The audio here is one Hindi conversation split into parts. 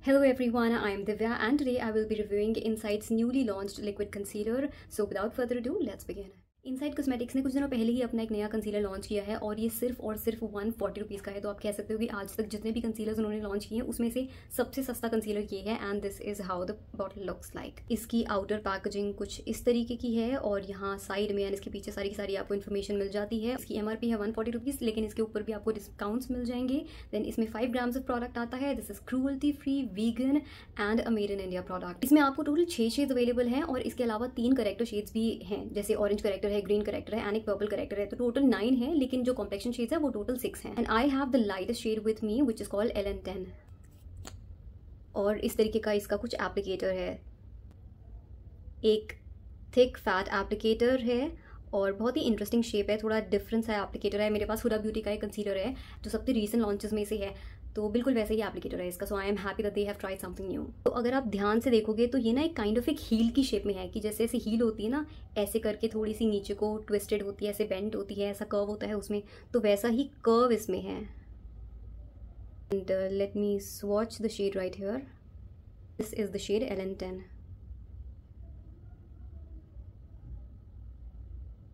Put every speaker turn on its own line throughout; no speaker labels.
Hello everyone, I am Divya and today I will be reviewing Insight's newly launched liquid concealer. So without further ado, let's begin. Insight cosmetics ने कुछ दिनों पहले ही अपना एक नया कंसीलर लॉन्च किया है और ये सिर्फ 140 रुपीज़ का है। तो आप कह सकते हो कि आज तक जितने भी कंसीलर्स उन्होंने लॉन्च किए हैं उसमें से सबसे सस्ता कंसीलर ये है and this is how the bottle looks like. इसकी आउटर पैकेजिंग कुछ इस तरीके की है और यहाँ साइड में एंड इसके पीछे सारी की सारी आपको इन्फॉर्मेशन मिल जाती है। इसकी MRP है 140 रुपीज़, लेकिन इसके ऊपर भी आपको डिस्काउंट्स मिल जाएंगे। देन इसमें 5 ग्राम्स ऑफ प्रोडक्ट आता है। This is cruelty free, vegan and a made in India product. इसमें आपको टोटल 6 शेड्स अवेलेबल हैं और इसके अलावा 3 करेक्टर शेड्स भी हैं, जैसे ऑरेंज करेक्टर है, ग्रीन करेक्टर है, एक पर्पल करेक्टर है। तो टोटल 9 है, लेकिन जो कॉम्प्लेक्शन शेड्स है वो टोटल 6 है। And I have the lightest shade with me which is called LN10। और इस तरीके का इसका कुछ एप्लीकेटर है, एक थिक फैट एप्लीकेटर है और बहुत ही इंटरेस्टिंग शेप है, थोड़ा डिफरेंट सा एप्लीकेटर है। मेरे पास हुडा ब्यूटी का एक कंसीलर है जो सबसे रीसेंट लॉन्चेस में से है, तो बिल्कुल वैसे ही एप्लीकेटर है इसका। So I am happy that they have tried something new. तो अगर आप ध्यान से देखोगे तो ये ना एक काइंड ऑफ एक हील की शेप में है, कि जैसे ऐसे हील होती है ना, ऐसे करके थोड़ी सी नीचे को ट्विस्टेड होती है, ऐसे बेंड होती है, ऐसा कर्व होता है उसमें, तो वैसा ही कर्व इसमें है। And let me swatch the shade right here. This is the shade LN10।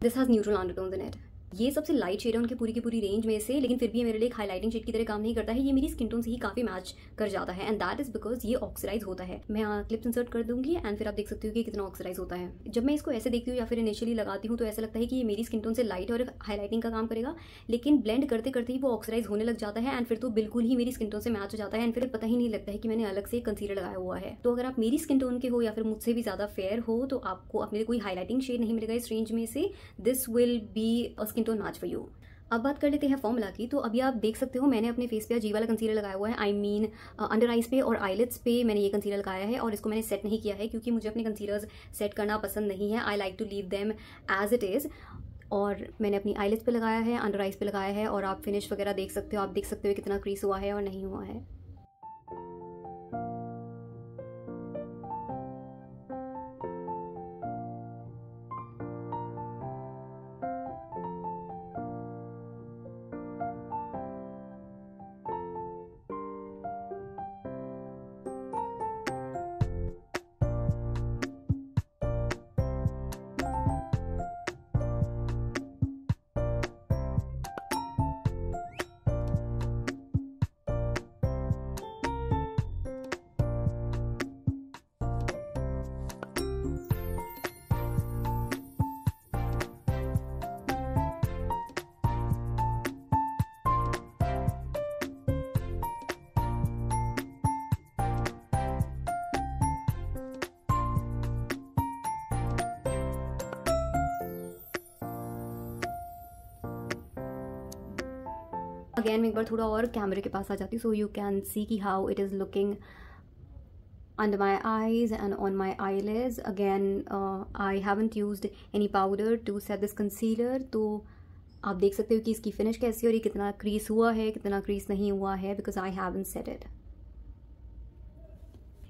This has neutral undertones in it. ये सबसे लाइट शेड है उनकी पूरी की पूरी रेंज में से, लेकिन फिर भी ये मेरे लिए एक हाईलाइटिंग शेड की तरह काम नहीं करता है। ये मेरी स्किन टोन से ही काफी मैच कर जाता है एंड दैट इज बिकॉज ये ऑक्सीडाइज होता है। मैं यहाँ क्लिप्स इंसर्ट कर दूंगी एंड फिर आप देख सकते हो कि कितना ऑक्सीडाइज होता है। जब मैं इसको ऐसे देखती हूँ या फिर इनिशियली लगाती हूँ तो ऐसा लगता है कि ये मेरी स्किन टोन से लाइट और हाईलाइटिंग का काम करेगा, लेकिन ब्लेंड करते करते ही वो ऑक्सीडाइज होने लग जाता है एंड फिर तो बिल्कुल ही मेरी स्किन टोन से मैच हो जाता है एंड फिर पता ही नहीं लगता है कि मैंने अलग से कंसीलर लगाया हुआ है। तो अगर आप मेरी स्किन टोन के हो या फिर मुझसे भी ज्यादा फेयर हो तो आपको अपने लिए कोई हाईलाइटिंग शेड नहीं मिलेगा इस रेंज में से। This will be a skin tone match for you. अब बात कर लेते हैं फॉर्मूला की। तो अभी आप देख सकते हो मैंने अपने फेस पे जी वाला कंसीलर लगाया हुआ है। आई मीन अंडर आइज पे और आईलिड्स पे मैंने ये कंसीलर लगाया है और इसको मैंने सेट नहीं किया है क्योंकि मुझे अपने कंसीलर्स सेट करना पसंद नहीं है। I like to leave them as it is. और मैंने अपनी आईलिड्स पे लगाया है, अंडर आइज पे लगाया है और आप फिनिश वगैरह देख सकते हो। आप देख सकते हो कितना क्रीज हुआ है और नहीं हुआ है। अगेन मैं एक बार थोड़ा और कैमरे के पास आ जाती हूँ सो यू कैन सी कि how it is looking under my eyes and on my eyelids. Again I haven't used any powder to set this concealer, तो आप देख सकते हो कि इसकी फिनिश कैसी हो रही, कितना क्रीज हुआ है, कितना क्रीज नहीं हुआ है, because I haven't set it.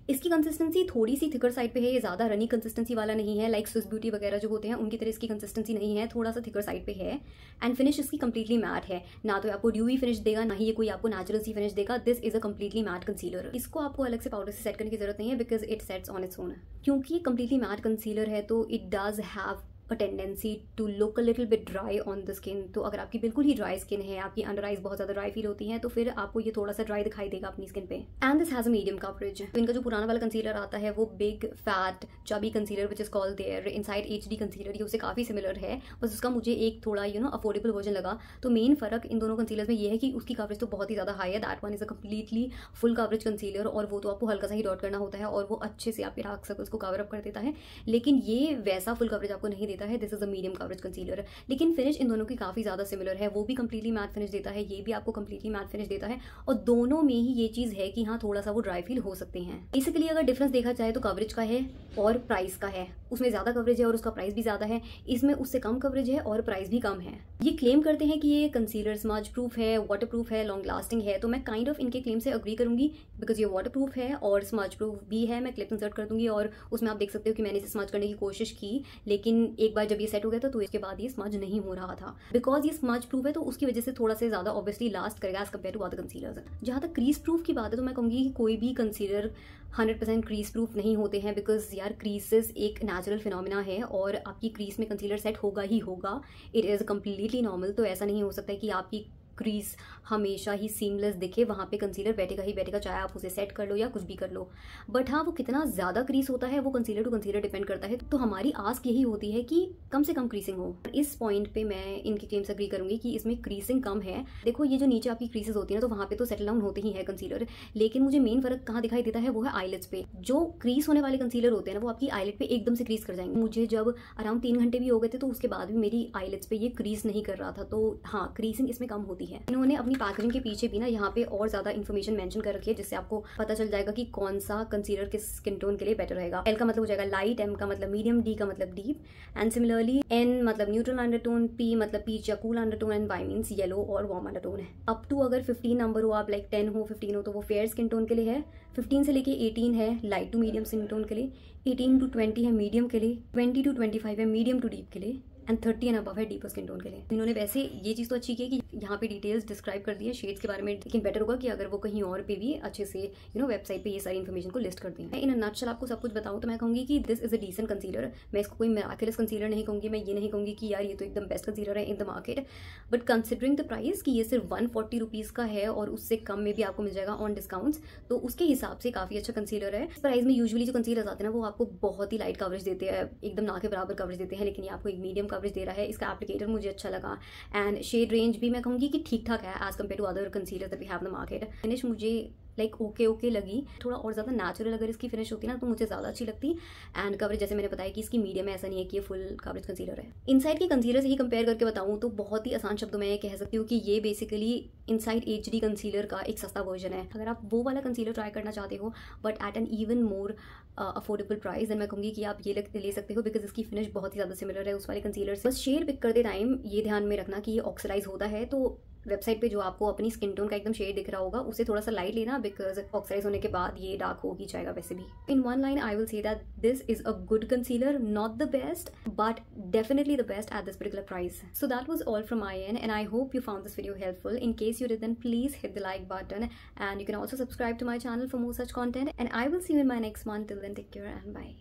इसकी कंसिस्टेंसी थोड़ी सी थिकर साइड पे है, ये ज़्यादा रनी कंसिस्टेंसी वाला नहीं है लाइक स्विस ब्यूटी वगैरह जो होते हैं उनकी तरह इसकी कंसिस्टेंसी नहीं है, थोड़ा सा थिकर साइड पे है। एंड फिनिश इसकी कंप्लीटली मैट है, ना तो आपको ड्यूई फिनिश देगा ना ही ये कोई आपको नेचुरल सी फिनिश देगा। This is a completely matte concealer. इसको आपको अलग से पाउडर से सेट करने की जरूरत नहीं है because it sets on its own. क्योंकि ये कंप्लीटली मैट कंसीलर है तो it does have a tendency to look a little bit dry on the skin। तो अगर आपकी बिल्कुल ही ड्राई स्किन है, आपकी अंडर आइज बहुत ज़्यादा ड्राई फील होती हैं, तो फिर आपको ये थोड़ा सा ड्राई दिखाई देगा अपनी स्किन पे। And this has a medium coverage. तो इनका जो पुराना वाला कंसीलर आता है वो big fat chubby concealer which is called there inside HD concealer, ये उससे काफ़ी सिमिलर है, बस उसका मुझे एक थोड़ा अफोर्डेबल वर्जन लगा। तो मेन फ़र्क इन दोनों कंसीलर्स में ये है कि उसकी कवरेज तो बहुत ही ज़्यादा हाई है। That one is a completely full coverage concealer और वो तो आपको हल्का सा ही डॉट करना होता है और वो अच्छे से आपके डार्क सर्कल्स को कवर अप कर देता है, लेकिन ये वैसा फुल कवरेज आपको नहीं देता है। This is a medium coverage concealer, लेकिन फिनिश इन दोनों की काफ़ी ज़्यादा सिमिलर है। वो भी कंप्लीटली मैट फिनिश देता है, ये भी आपको कंप्लीटली मैट फिनिश देता है और दोनों में ही ये चीज़ है कि हाँ थोड़ा सा वो ड्राई फील हो सकते हैं। बेसिकली अगर डिफरेंस देखा जाए तो कवरेज का है और प्राइस का है। उसमें ज़्यादा कवरेज है और उसका प्राइस भी ज़्यादा है, इसमें उससे कम कवरेज है और प्राइस भी कम है। ये क्लेम करते हैं कि ये कंसीलर स्मज प्रूफ है, वाटर प्रूफ है, लॉन्ग लास्टिंग है, तो मैं काइंड ऑफ इनके क्लेम से अग्री करूंगी बिकॉज ये वाटर प्रूफ है और स्मज प्रूफ भी है। मैं क्लिप इंसर्ट कर दूंगी और उसमें आप देख सकते हो कि मैंने इसे स्मज करने की कोशिश की, लेकिन एक बार जब ये सेट हो गया था तो इसके बाद ये स्मज नहीं हो रहा था। बिकॉज ये स्मज प्रूफ है तो उसकी वजह से थोड़ा से ज़्यादा ऑब्वियसली लास्ट करेगा as compare to other concealers. जहाँ तक क्रीज प्रूफ की बात है तो मैं कहूँगी कि कोई भी कंसीलर 100% क्रीज प्रूफ नहीं होते हैं, बिकॉज यार क्रीजेस एक नेचुरल फिनोमिना है और आपकी क्रीज में कंसीलर सेट होगा ही होगा। It is completely normal. तो ऐसा नहीं हो सकता है कि आपकी क्रीज हमेशा ही सीमलेस दिखे, वहाँ पे कंसीलर बैठेगा ही बैठेगा, चाहे आप उसे सेट कर लो या कुछ भी कर लो। बट हाँ, वो कितना ज़्यादा क्रीज होता है वो कंसीलर टू कंसीलर डिपेंड करता है। तो हमारी आस्क यही होती है कि कम से कम क्रीसिंग हो। इस पॉइंट पे मैं इनकी क्लेम से एग्री करूंगी कि इसमें क्रीसिंग कम है। देखो ये जो नीचे आपकी क्रीसेस होती है ना, तो वहाँ पे तो सेटल डाउन होते ही है कंसीलर, लेकिन मुझे मेन फर्क कहाँ दिखाई देता है वो है आईलेट्स पे। जो क्रीज होने वाले कंसीलर होते हैं ना वो आपकी आईलेट पे एकदम से क्रीज कर जाएंगे। मुझे जब अराउंड 3 घंटे भी हो गए थे तो उसके बाद भी मेरी आईलेट्स पे ये क्रीज नहीं कर रहा था। तो हाँ, क्रीसिंग इसमें कम होती है। इन्होंने अपनी पैकेजिंग के पीछे भी ना यहाँ पे और ज्यादा इन्फॉर्मेशन मेंशन कर रखी है, जिससे आपको पता चल जाएगा कि कौन सा कंसीलर किस स्किन टोन के लिए बेटर रहेगा। एल का मतलब हो जाएगा लाइट, एम का मतलब मीडियम, डी का मतलब डीप, एंड सिमिलरली एन मतलब न्यूट्रल अंडरटोन, पी मतलब पीच या cool undertone, and Y means yellow और वार्म अंडरटोन है। अप टू अगर 15 नंबर हो आप, लाइक 10 हो 15 हो, तो वो फेयर स्किन टोन के लिए है। 15 से लेके 18 है light to medium skin tone के लिए, 18 टू 20 है मीडियम के लिए, 20 टू 25 है मीडियम टू डीप के लिए, एंड 30 एंड अबव है डीपर स्किन टोन के लिए। इन्होंने वैसे ये चीज़ तो अच्छी की है कि यहाँ पे डिटेल्स डिस्क्राइब कर दी है शेड्स के बारे में, लेकिन बेटर होगा कि अगर वो कहीं और पे भी अच्छे से वेबसाइट पे ये सारी इन्फॉर्मेशन को लिस्ट कर दी है। इन नटशेल आपको सब कुछ बताऊँ तो मैं कहूँगी कि this is a decent concealer. मैं इसको कोई मिराकुलस कंसीलर नहीं कहूँगी, मैं ये नहीं कहूँगी कि यार ये तो एकदम बेस्ट कंसीलर है इन the market, but considering the price कि ये सिर्फ 140 रुपीज़ का है और उससे कम में भी आपको मिल जाएगा ऑन डिस्काउंट्स, तो उसके हिसाब से काफ़ी अच्छा कंसीलर है। इस प्राइस में यूजुअली जो कंसीलर्स आते हैं ना वो आपको बहुत ही लाइट कवरेज देते हैं, एकदम ना के बराबर कवरेज देते हैं, लेकिन ये आपको एक मीडियम कवरेज दे रहा है। इसका एप्लीकेटर मुझे अच्छा लगा, एंड शेड रेंज भी मैं कहूँगी कि ठीक ठाक है as compare to other concealer that we have in the market. Finish मुझे लाइक ओके लगी, थोड़ा और ज़्यादा नेचुरल अगर इसकी फिनिश होती ना तो मुझे ज़्यादा अच्छी लगती। एंड कवरेज जैसे मैंने बताया कि इसकी मीडियम है, ऐसा नहीं है कि ये फुल कवरेज कंसीलर है। इनसाइड के कंसीलर से ही कंपेयर करके बताऊँ तो बहुत ही आसान शब्दों में ये कह सकती हूँ कि ये बेसिकली इनसाइड HD कंसीलर का एक सस्ता वर्जन है। अगर आप वो वाला कंसीलर ट्राई करना चाहते हो but at an even more affordable price, then मैं कहूँगी कि आप ये ले सकते हो, बिकॉज इसकी फिनिश बहुत ही ज़्यादा सिमिलर है उस वाले कंसीलर से। बस शेड पिक करते टाइम ये ध्यान में रखना कि ये ऑक्सीडाइज होता है, तो वेबसाइट पे जो आपको अपनी स्किन टोन का एकदम शेड दिख रहा होगा उससे थोड़ा सा लाइट लेना, बिकॉज ऑक्सीडाइज होने के बाद ये डार्क हो ही जाएगा वैसे भी। In one line I will say that this is a good concealer, not the best but definitely the best at this particular price. So that was all from my end, and I hope you found this video helpful. In case you did, then please hit the like button, and you can also subscribe to my channel for more such content, and I will see you in my next one. Till then, take care and bye.